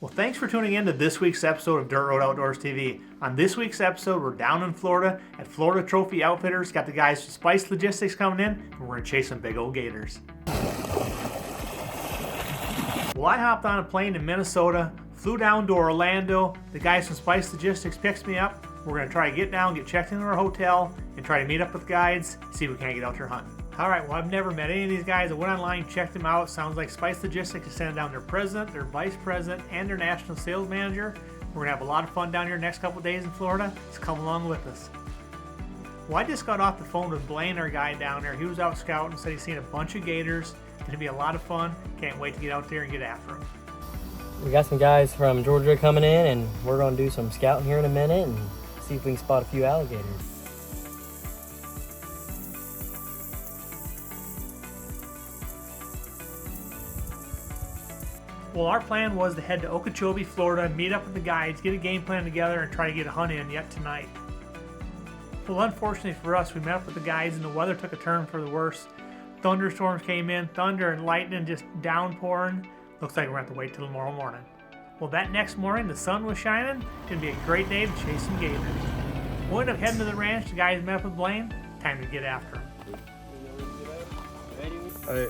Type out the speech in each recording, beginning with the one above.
Well, thanks for tuning in to this week's episode of Dirt Road Outdoors TV. On this week's episode, we're down in Florida at Florida Trophy Outfitters. Got the guys from Spice Logistics coming in, and we're going to chase some big old gators. Well, I hopped on a plane in Minnesota, flew down to Orlando. The guys from Spice Logistics picks me up. We're going to try to get down, get checked into our hotel, and try to meet up with guides, see if we can't get out there hunting. All right, well, I've never met any of these guys. I went online, checked them out. Sounds like Spice Logistics is sending down their president, their vice president, and their national sales manager. We're gonna have a lot of fun down here next couple days in Florida. Just come along with us. Well, I just got off the phone with Blaine, our guide down there. He was out scouting, said he's seen a bunch of gators. It's gonna be a lot of fun. Can't wait to get out there and get after them. We got some guys from Georgia coming in, and we're gonna do some scouting here in a minute and see if we can spot a few alligators. Well, our plan was to head to Okeechobee, Florida, meet up with the guides, get a game plan together, and try to get a hunt in yet tonight. Well, unfortunately for us, we met up with the guides and the weather took a turn for the worse. Thunderstorms came in, thunder and lightning just downpouring. Looks like we're going to have to wait till tomorrow morning. Well, that next morning, the sun was shining. It's going to be a great day to chase some gators. We'll end up heading to the ranch. The guys met up with Blaine. Time to get after them. Hey,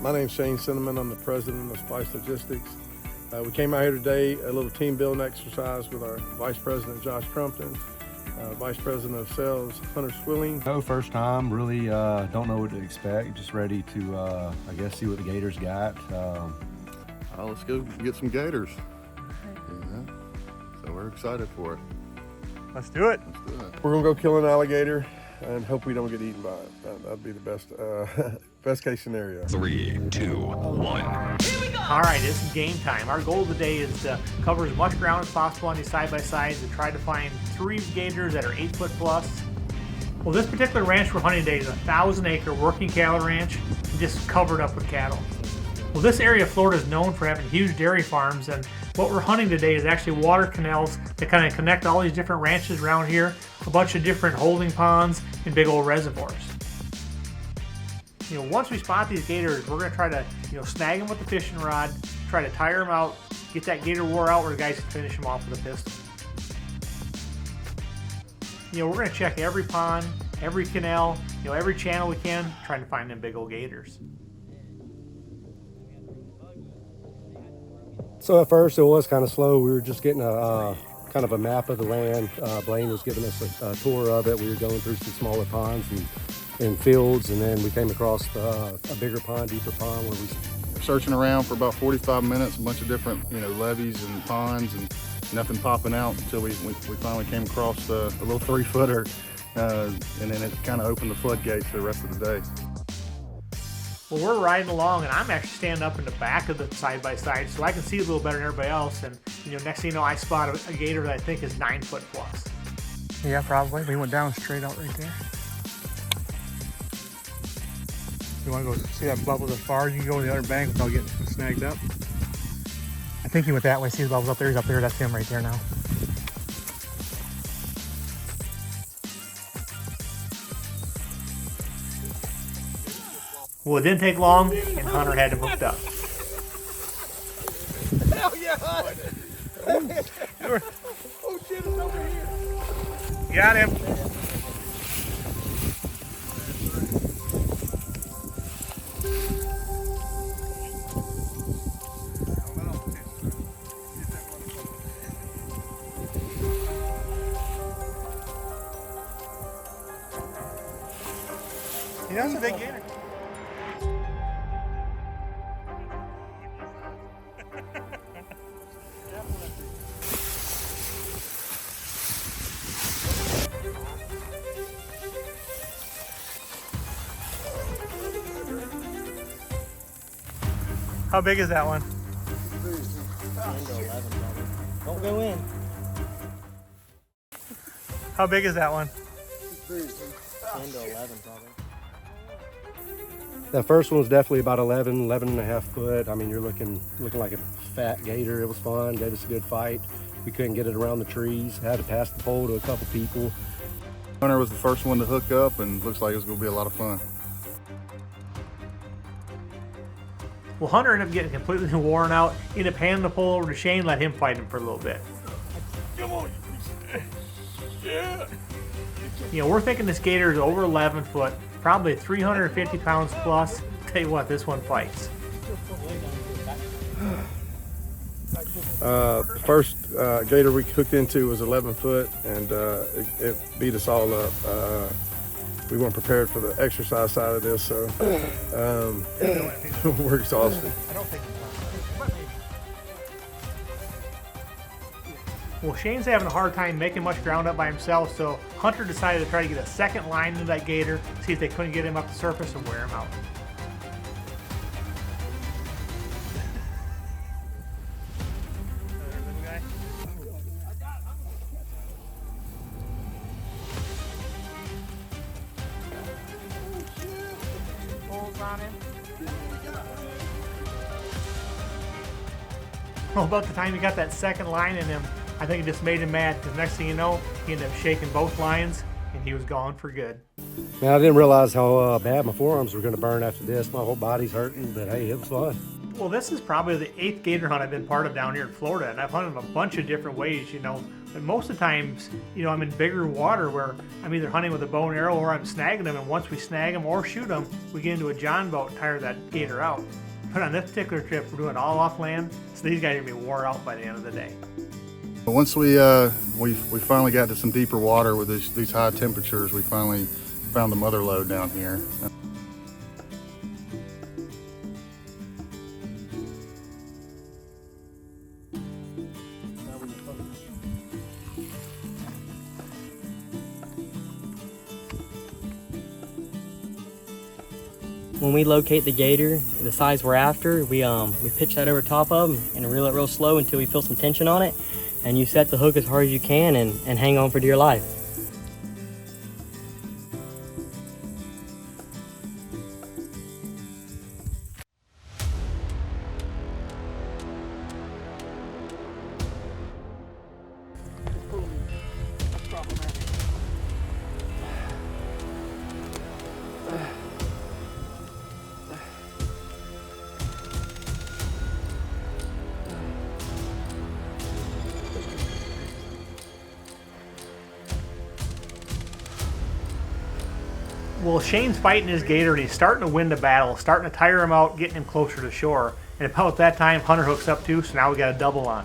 my name's Shane Cinnamon. I'm the president of Spice Logistics. We came out here today, a little team building exercise with our vice president, Josh Crumpton, vice president of sales, Hunter Swilling. No, first time, really don't know what to expect. Just ready to, I guess, see what the gators got. Let's go get some gators. Yeah. So we're excited for it. Let's do it. We're gonna go kill an alligator and hope we don't get eaten by it. That'd be the best, best case scenario. 3, 2, 1. All right, it's game time. Our goal today is to cover as much ground as possible on these side-by-sides and try to find 3 gators that are 8 foot plus. Well, this particular ranch we're hunting today is a 1,000-acre working cattle ranch, just covered up with cattle. Well, this area of Florida is known for having huge dairy farms, and what we're hunting today is actually water canals that kind of connect all these different ranches around here, a bunch of different holding ponds and big old reservoirs. You know, once we spot these gators, we're going to try to, snag them with the fishing rod, try to tire them out, get that gator wore out where the guys can finish them off with a pistol. We're going to check every pond, every canal, every channel we can, trying to find them big old gators. So at first it was kind of slow. We were just getting a kind of a map of the land. Blaine was giving us a tour of it. We were going through some smaller ponds and fields, and then we came across a bigger pond, deeper pond where we Searching around for about 45 minutes, a bunch of different, levees and ponds, and nothing popping out until we finally came across a little 3-footer, and then it kind of opened the floodgates for the rest of the day. Well, we're riding along, and I'm actually standing up in the back of the side-by-side, so I can see a little better than everybody else. And next thing you know, I spot a gator that I think is 9 foot plus. Yeah, probably. We went down straight out right there. You want to go see that bubbles as far as you can go to the other bank without getting snagged up? I think he went that way. See the bubbles up there? He's up there. That's him right there now. Well, it didn't take long, and Hunter had him hooked up. Hell yeah, Hunter! Oh shit, it's over here. Got him. Yeah, that's a big gator. How big is that one? 10 to 11 probably. Don't go in. How big is that one? 10 to 11 probably. That first one was definitely about 11 and a half foot. I mean, you're looking like a fat gator. It was fun, gave us a good fight. We couldn't get it around the trees. Had to pass the pole to a couple people. Hunter was the first one to hook up, and looks like it was going to be a lot of fun. Well, Hunter ended up getting completely worn out, ended up handing the pole over to Shane, let him fight him for a little bit. Come on. Yeah. You know, we're thinking this gator is over 11 foot, probably 350 pounds plus. Tell you what, this one fights. The first gator we hooked into was 11 foot, and it beat us all up. We weren't prepared for the exercise side of this, so we're exhausted. Well, Shane's having a hard time making much ground up by himself, so Hunter decided to try to get a second line into that gator, see if they couldn't get him up the surface and wear him out. Well, about the time he got that second line in him, I think it just made him mad, because next thing you know, he ended up shaking both lines, and he was gone for good. Now, I didn't realize how bad my forearms were going to burn after this. My whole body's hurting, but hey, it was fun. Well, this is probably the 8th gator hunt I've been part of down here in Florida, and I've hunted a bunch of different ways, you know. And most of the times, you know, I'm in bigger water where I'm either hunting with a bow and arrow or I'm snagging them, and once we snag them or shoot them, we get into a john boat and tire that gator out. But on this particular trip, we're doing it all off land, so these guys are gonna be wore out by the end of the day. Once we finally got to some deeper water with these high temperatures, we finally found the mother lode down here. When we locate the gator, the size we're after, we pitch that over top of them and reel it real slow until we feel some tension on it. And you set the hook as hard as you can and hang on for dear life. Well, Shane's fighting his gator and he's starting to win the battle, starting to tire him out, getting him closer to shore. And about that time, Hunter hooks up too, so now we got a double on.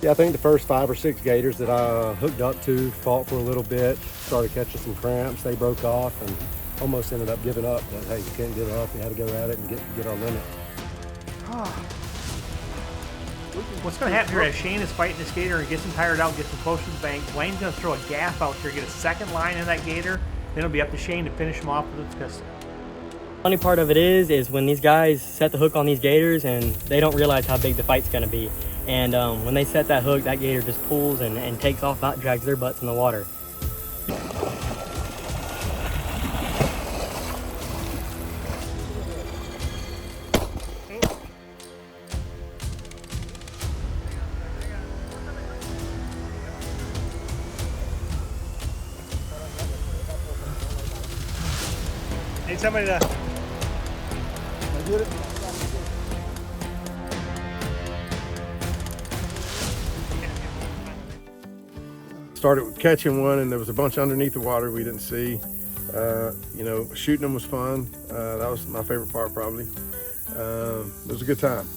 Yeah, I think the first 5 or 6 gators that I hooked up to fought for a little bit, started catching some cramps. They broke off and almost ended up giving up. But hey, you can't give up. You had to go at it and get our limit. What's going to happen here as Shane is fighting this gator and gets him tired out, gets him close to the bank, Blaine's going to throw a gaff out here, get a second line in that gator, then it'll be up to Shane to finish him off with his pistol. Funny part of it is when these guys set the hook on these gators and they don't realize how big the fight's going to be. And when they set that hook, that gator just pulls and takes off, not drags their butts in the water. Need somebody to... I get it. Started catching one, and there was a bunch underneath the water we didn't see. You know, shooting them was fun. That was my favorite part, probably. It was a good time.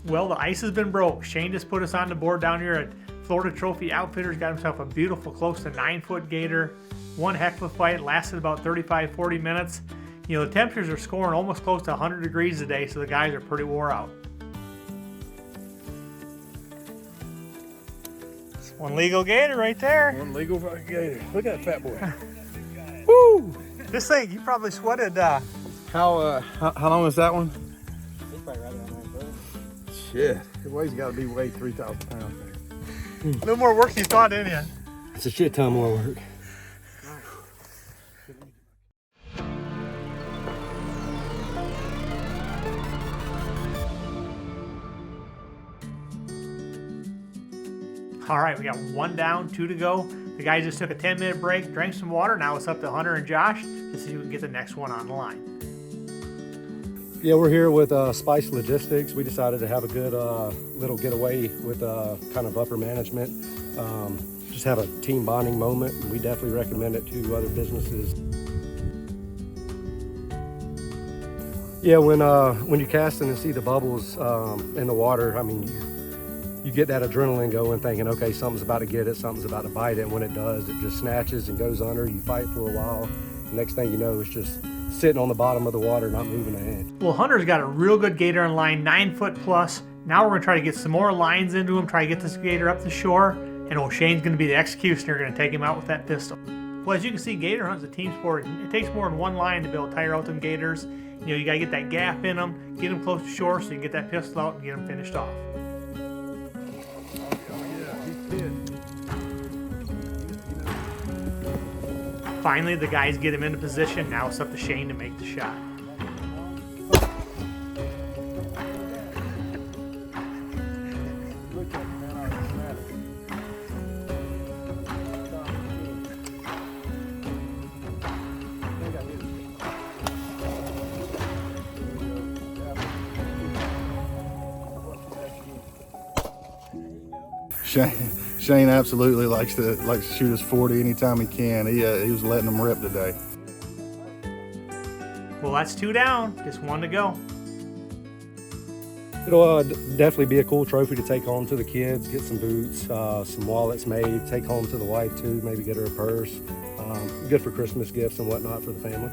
Well, the ice has been broke. Shane just put us on the board down here at Florida Trophy Outfitters, got himself a beautiful, close to 9-foot gator. One heck of a fight, lasted about 35-40 minutes. You know, the temperatures are scoring almost close to 100 degrees today, so the guys are pretty wore out. One legal gator right there. One legal gator. Look at that fat boy. Woo! This thing, you probably sweated. How long is that one? Shit. It weighs got to be weighed 3,000 pounds. A little more work than you thought, didn't you? It's a shit ton more work. All right, we got 1 down, 2 to go. The guys just took a 10-minute break, drank some water. Now it's up to Hunter and Josh to see who can get the next one on the line. Yeah, we're here with Spice Logistics. We decided to have a good little getaway with kind of upper management. Just have a team bonding moment. We definitely recommend it to other businesses. Yeah, when you're casting and see the bubbles in the water, I mean, you get that adrenaline going, thinking, okay, something's about to get it, something's about to bite it. And when it does, it just snatches and goes under. You fight for a while. The next thing you know, it's just sitting on the bottom of the water, not moving a hand. Well, Hunter's got a real good gator on line, 9 foot plus. Now we're gonna try to get some more lines into him, try to get this gator up the shore. And old Shane's gonna be the executioner, gonna take him out with that pistol. Well, as you can see, gator hunt's a team sport. It takes more than one line to be able to tire out them gators. You know, you gotta get that gap in them, get them close to shore so you can get that pistol out and get them finished off. Finally, the guys get him into position. Now it's up to Shane to make the shot. Shane absolutely likes to shoot his 40 anytime he can. He was letting them rip today. Well, that's 2 down, just 1 to go. It'll definitely be a cool trophy to take home to the kids, get some boots, some wallets made, take home to the wife too, maybe get her a purse. Good for Christmas gifts and whatnot for the family.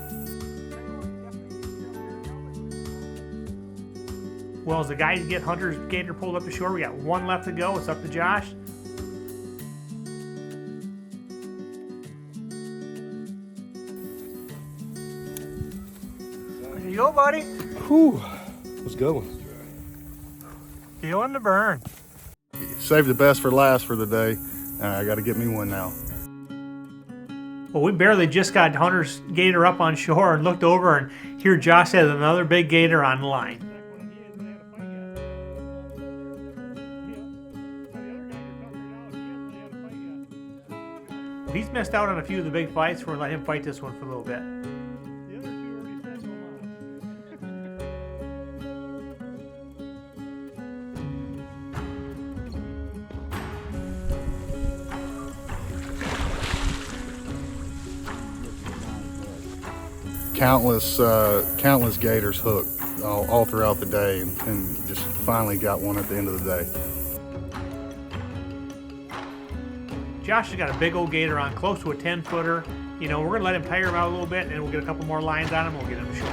Well, as the guys get Hunter's gator pulled up to shore, we got 1 left to go. It's up to Josh. There you go, buddy. Whew, let's go. Feeling the burn. Saved the best for last for the day. I got to get me one now. Well, we barely just got Hunter's gator up on shore and looked over, and here Josh has another big gator on the line. He's missed out on a few of the big fights. We're going to let him fight this one for a little bit. Countless gators hooked all throughout the day, and just finally got one at the end of the day. Josh has got a big old gator on, close to a 10-footer. You know, we're going to let him tire him out a little bit, and then we'll get a couple more lines on him, and we'll get him to shore.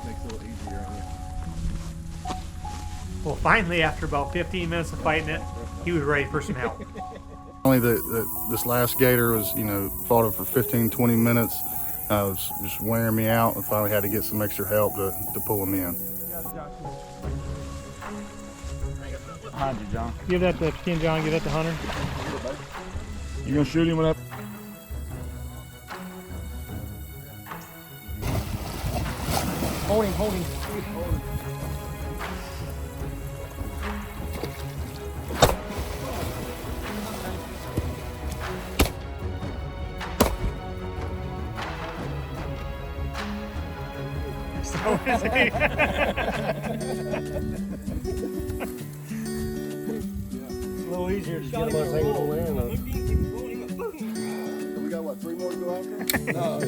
Makes it a little easier on you. Well, finally, after about 15 minutes of fighting it, he was ready for some help. Only this last gator was, fought it for 15, 20 minutes. It was just wearing me out, and finally had to get some extra help to pull him in. Behind you, John. Give that to Ken John, give that to Hunter. You gonna shoot him with that? Hold him. So is he. A little easier to get them untangled in. We got what, 3 more to go after? No.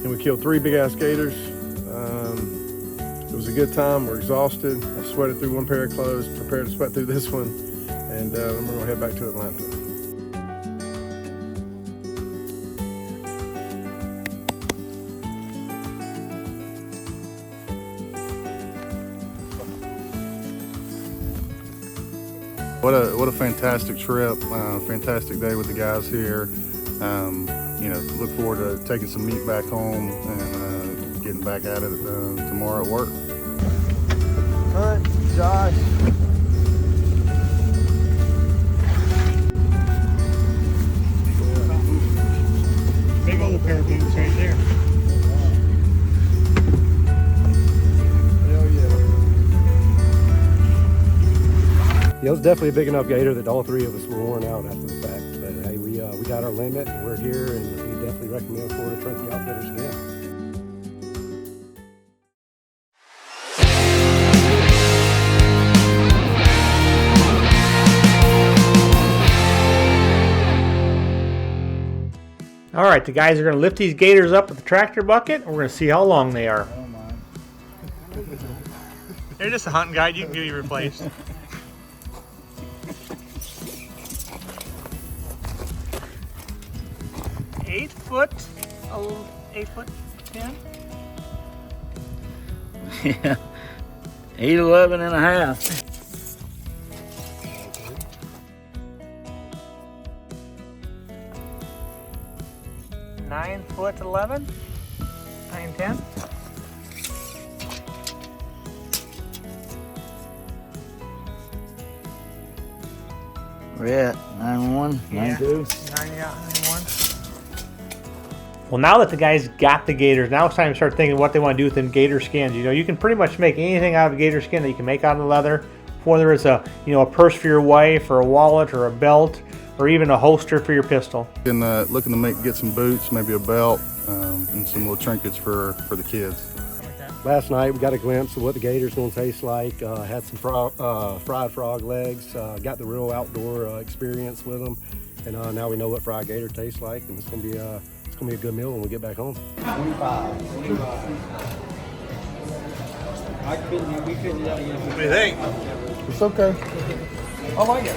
And we killed 3 big ass gators. It was a good time. We're exhausted. I sweated through 1 pair of clothes, prepared to sweat through this one, and then we're gonna head back to Atlanta. What a fantastic trip, fantastic day with the guys here. Look forward to taking some meat back home and getting back at it tomorrow at work. Hunt, Josh. pair of boots right there. Hell yeah. Yeah, it was definitely a big enough gator that all three of us were worn out after the fact. But hey, we got our limit. We're here, and we definitely recommend Florida Trophy Outfitters again. All right, the guys are going to lift these gators up with the tractor bucket, and we're going to see how long they are. They're just a hunting guide. You can be replaced. Eight foot 10. Yeah. 8'11" and a half. Nine foot 11. 9'10". We're at 9'1", 9'2". 9'1". Well, now that the guys got the gators, now it's time to start thinking what they want to do with them gator skins. You know, you can pretty much make anything out of a gator skin that you can make out of leather, whether it's a purse for your wife, or a wallet, or a belt, or even a holster for your pistol. And looking to get some boots, maybe a belt, and some little trinkets for the kids. Last night we got a glimpse of what the gator's going to taste like. Had some fried frog legs. Got the real outdoor experience with them, and now we know what fried gator tastes like, and it's going to be a good meal when we get back home. 25. What do you think? It's okay. I like it.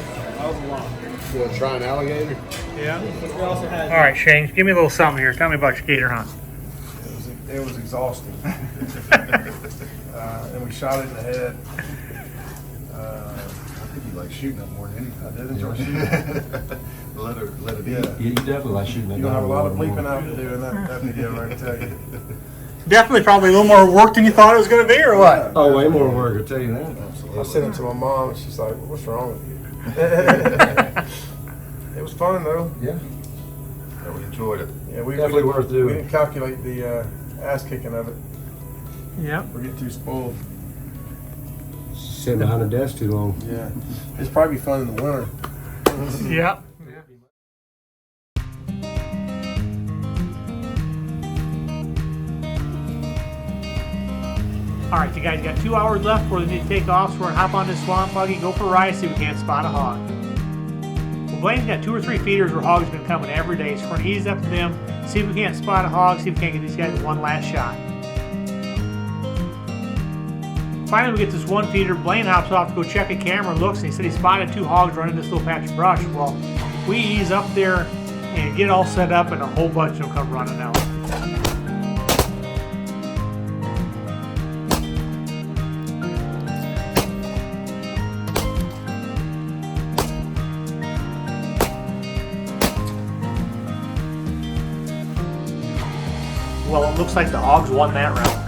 You want to try an alligator? Yeah. All right, Shane, give me a little something here. Tell me about your gator hunt. It was exhausting. And we shot it in the head. I think you like shooting up more than anything. I did enjoy shooting. Let it eat. Yeah. You definitely like shooting that. You're going to have a lot of bleeping out to do in that video, right, I tell you. Definitely probably a little more work than you thought it was going to be, or what? Oh, way more work, I'll tell you that. I sent it to my mom, and she's like, what's wrong with you? It was fun, though. Yeah. Yeah, we enjoyed it. Yeah, we Definitely worth doing. We didn't calculate the ass kicking of it. Yeah. We get too spoiled. Sitting behind a desk too long. Yeah. It's probably fun in the winter. Yeah. All right, you guys got 2 hours left before they need to take off, so we're gonna hop on this swamp buggy, go for a ride, see if we can't spot a hog. Well, Blaine's got 2 or 3 feeders where hogs have been coming every day, so we're gonna ease up to them, see if we can't spot a hog, see if we can't get these guys one last shot. Finally, we get this one feeder. Blaine hops off to go check a camera and looks, and he said he spotted 2 hogs running this little patch of brush. Well, we ease up there and get all set up, and a whole bunch of them come running out. Well, it looks like the hogs won that round.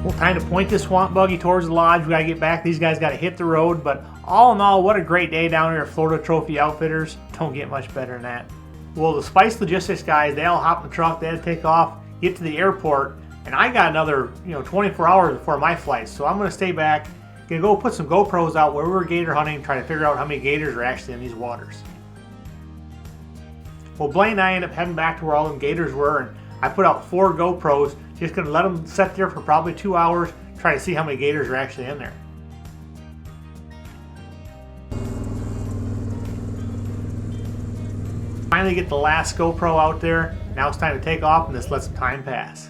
Well, time to point this swamp buggy towards the lodge. We gotta get back. These guys gotta hit the road. But all in all, what a great day down here at Florida Trophy Outfitters. Don't get much better than that. Well, the Spice Logistics guys, they all hop in the truck. They had to take off, get to the airport, and I got another 24 hours before my flight. So I'm gonna stay back. Gonna go put some GoPros out where we were gator hunting, try to figure out how many gators are actually in these waters. Well, Blaine and I ended up heading back to where all them gators were, and I put out 4 GoPros. Just gonna let them sit there for probably 2 hours, try to see how many gators are actually in there. Finally get the last GoPro out there. Now it's time to take off and just let some time pass.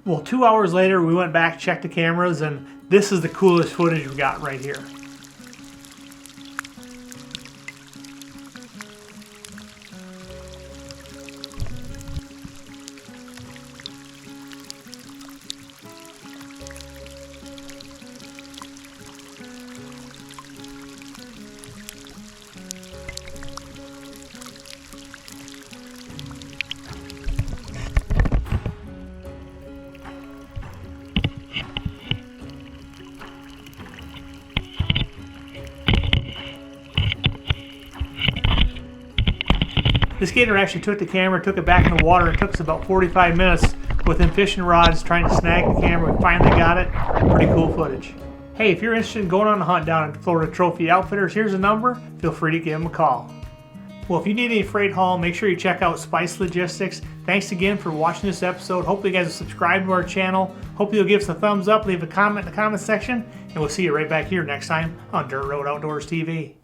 Well, 2 hours later, we went back, checked the cameras, and this is the coolest footage we got right here. This gator actually took the camera, took it back in the water, and took us about 45 minutes with them fishing rods trying to snag the camera. We finally got it. Pretty cool footage. Hey, if you're interested in going on a hunt down at Florida Trophy Outfitters, here's a number. Feel free to give them a call. Well, if you need any freight haul, make sure you check out Spice Logistics. Thanks again for watching this episode. Hopefully you guys will subscribe to our channel. Hopefully you'll give us a thumbs up, leave a comment in the comment section, and we'll see you right back here next time on Dirt Road Outdoors TV.